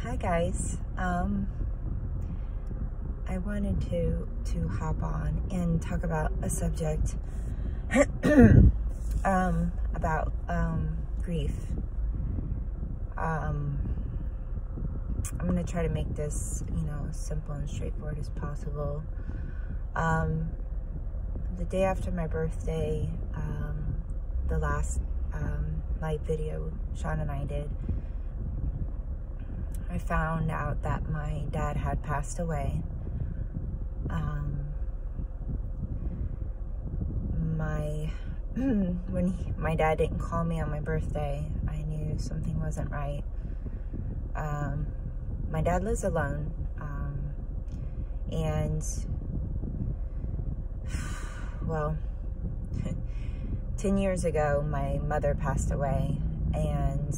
Hi guys. I wanted to hop on and talk about a subject about grief. I'm gonna try to make this, as simple and straightforward as possible. The day after my birthday, the last live video Sean and I did, I found out that my dad had passed away. When my dad didn't call me on my birthday, I knew something wasn't right. My dad lives alone, and well, 10 years ago, my mother passed away, and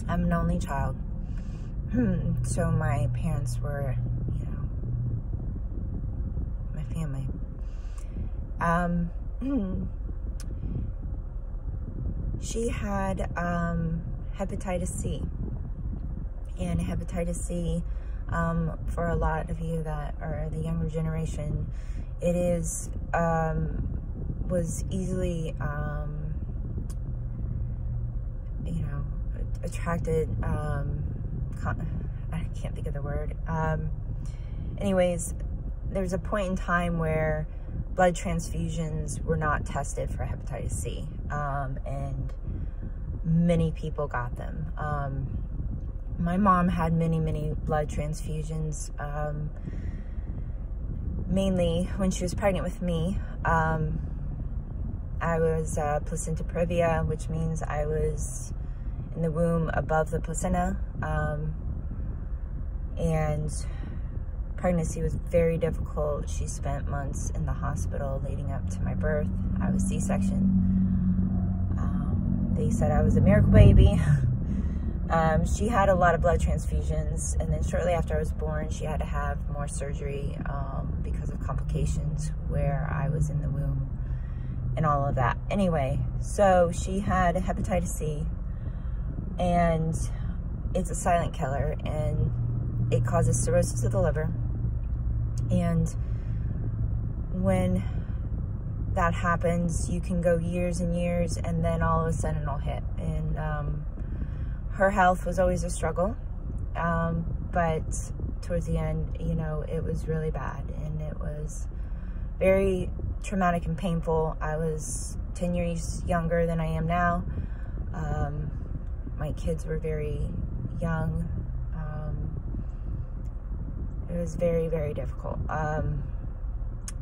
I'm an only child. So my parents were, my family. She had hepatitis C. And hepatitis C, for a lot of you that are the younger generation, it is, was easily, attracted, I can't think of the word. Anyways, there's a point in time where blood transfusions were not tested for hepatitis C, and many people got them. My mom had many blood transfusions, mainly when she was pregnant with me. I was placenta previa, which means I was in the womb above the placenta, and pregnancy was very difficult. She spent months in the hospital leading up to my birth. I was C-section. They said I was a miracle baby. She had a lot of blood transfusions, and then shortly after I was born, she had to have more surgery because of complications where I was in the womb and all of that. Anyway, so she had hepatitis C, and it's a silent killer, and it causes cirrhosis of the liver. And when that happens, you can go years and years, and then all of a sudden it'll hit. And her health was always a struggle, but towards the end, it was really bad, and it was very traumatic and painful. I was 10 years younger than I am now. My kids were very young. It was very difficult, and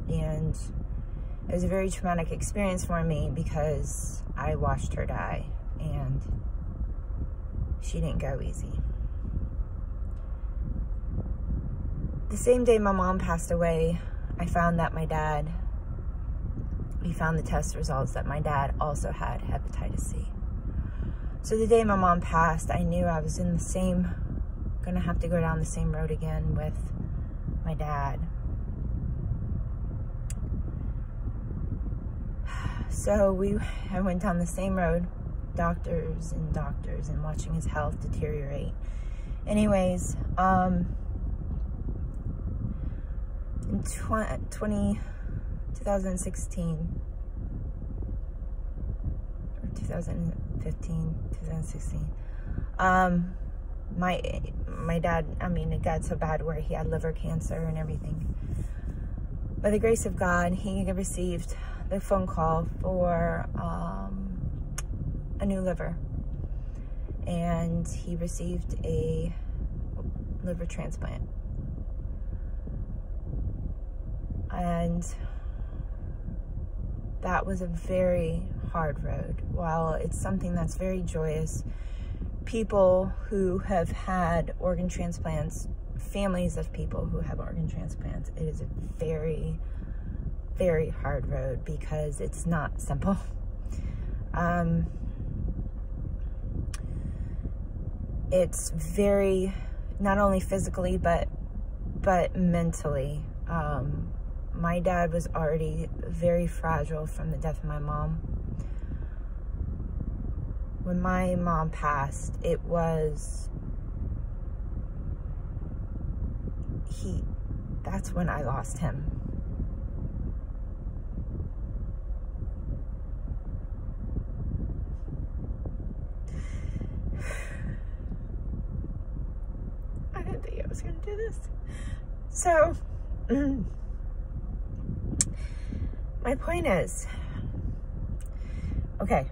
it was a very traumatic experience for me because I watched her die, and she didn't go easy. The same day my mom passed away, I found that we found the test results that my dad also had hepatitis C. So the day my mom passed, I knew I was gonna have to go down the same road again with my dad. So I went down the same road, doctors and watching his health deteriorate. Anyways, in 2016, or 2015, 2016, my dad, it got so bad where he had liver cancer and everything. By the grace of God, he received the phone call for a new liver, and he received a liver transplant. And that was a very hard road. While it's something that's very joyous, people who have had organ transplants, families of people who have organ transplants, it is a very hard road because it's not simple. It's very, not only physically, but mentally. My dad was already very fragile from the death of my mom. when my mom passed, it was, that's when I lost him. I didn't think I was gonna do this. So, my point is, okay,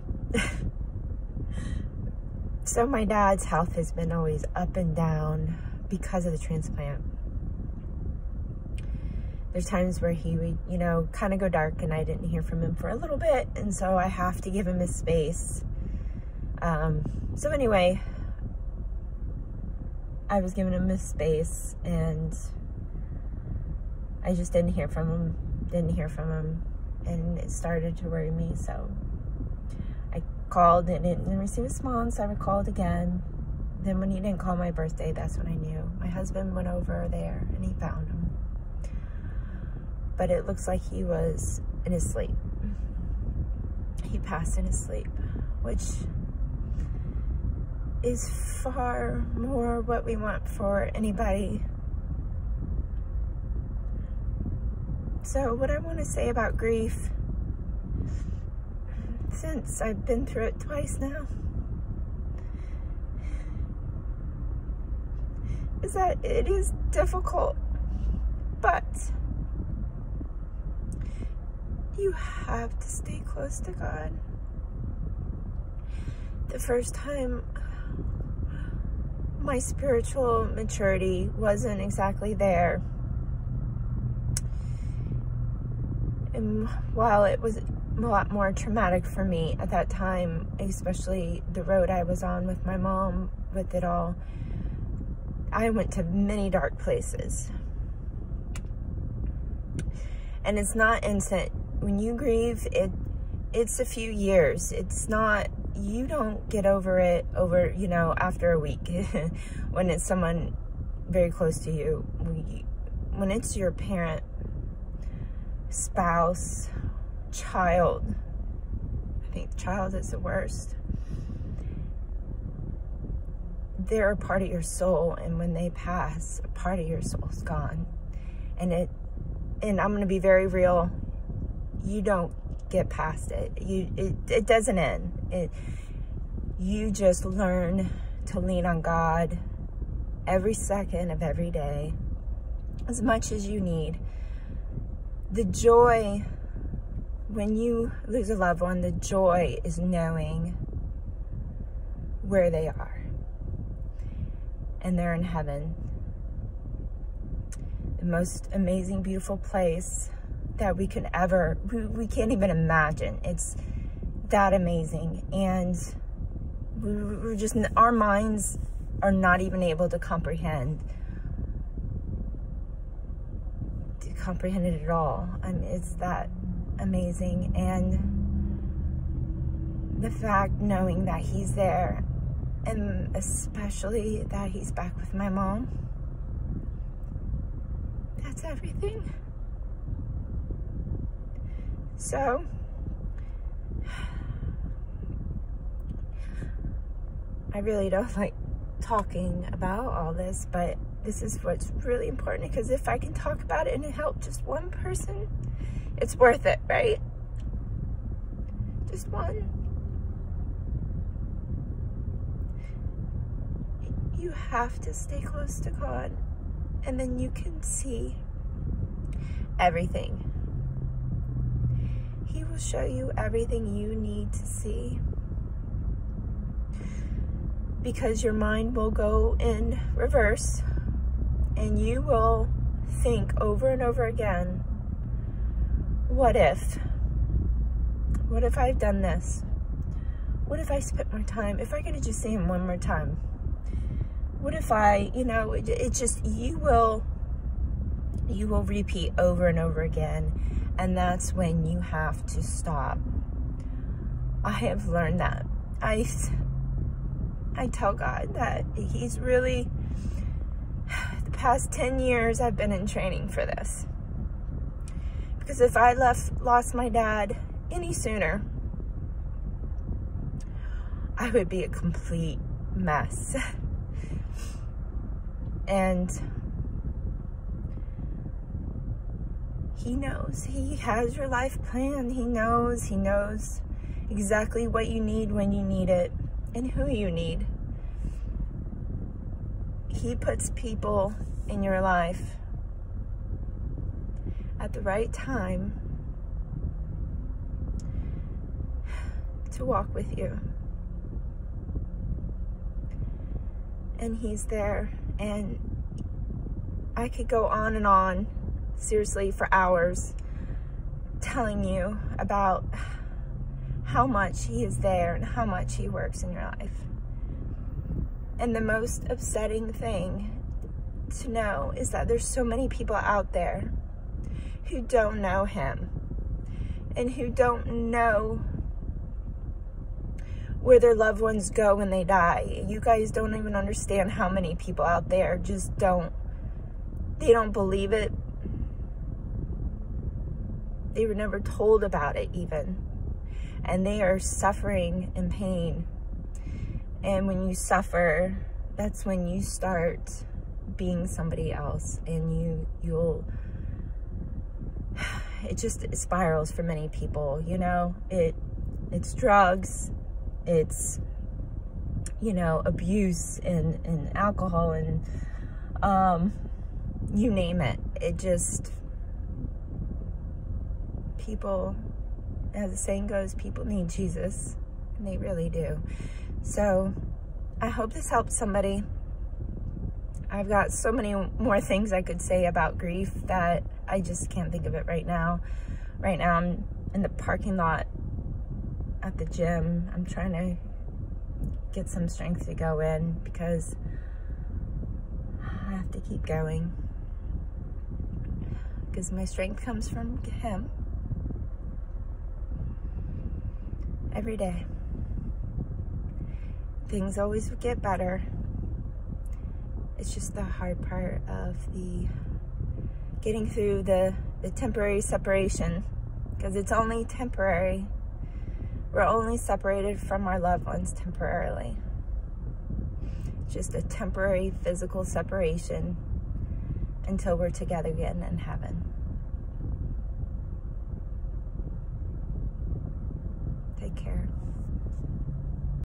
so my dad's health has been always up and down because of the transplant. There's times where he would, you know, kind of go dark and I didn't hear from him for a little bit. And so I have to give him his space. So anyway, I was giving him his space and I just didn't hear from him, and it started to worry me. So I called and didn't receive a response. I called again. Then when he didn't call my birthday, that's when I knew. My husband went over there and he found him. But it looks like he was in his sleep. He passed in his sleep, which is far more what we want for anybody. So what I want to say about grief, since I've been through it twice now, is that it is difficult, but you have to stay close to God. The first time, my spiritual maturity wasn't exactly there. And while it was a lot more traumatic for me at that time, especially the road I was on with my mom, with it all, I went to many dark places. And it's not instant. When you grieve, it's a few years. It's not, you don't get over it you know, after a week. When it's someone very close to you. When it's your parent, spouse, child, I think child is the worst. They're a part of your soul, and when they pass, a part of your soul's gone. And I'm gonna be very real, you don't get past it. It doesn't end. You just learn to lean on God every second of every day, as much as you need. The joy, when you lose a loved one, the joy is knowing where they are. And they're in heaven. The most amazing, beautiful place that we can ever, we can't even imagine. It's that amazing. And we're just, our minds are not even able to comprehend it at all. It's that amazing. And the fact, knowing that he's there, and especially that he's back with my mom, that's everything. So, I really don't like talking about all this, but this is what's really important, because if I can talk about it and it help just one person, it's worth it, right? Just one. You have to stay close to God, and then you can see everything. He will show you everything you need to see, because your mind will go in reverse and you will think over and over again, what if I've done this? What if I spent more time? If I could have just seen him one more time? What if I, you know, it just, you will repeat over and over again. And that's when you have to stop. I have learned that. I tell God that he's really, the past 10 years I've been in training for this. Because if I lost my dad any sooner, I would be a complete mess. And he knows. He has your life planned. He knows exactly what you need when you need it and who you need. He puts people in your life at the right time to walk with you. And he's there, and I could go on and on, seriously, for hours, telling you about how much he is there and how much he works in your life. And the most upsetting thing to know is that there's so many people out there who don't know him and who don't know where their loved ones go when they die. You guys don't even understand how many people out there just don't believe it. They were never told about it even. And they are suffering in pain. And when you suffer, that's when you start being somebody else, and it spirals for many people, you know. It's drugs, it's, you know, abuse and alcohol and you name it. It just, people, as the saying goes, people need Jesus, and they really do. So I hope this helps somebody. I've got so many more things I could say about grief that I just can't think of it right now. Right now I'm in the parking lot at the gym. I'm trying to get some strength to go in because I have to keep going. Because my strength comes from him every day. Things always get better. It's just the hard part of the getting through the temporary separation, because it's only temporary. We're only separated from our loved ones temporarily. It's just a temporary physical separation until we're together again in heaven. Take care.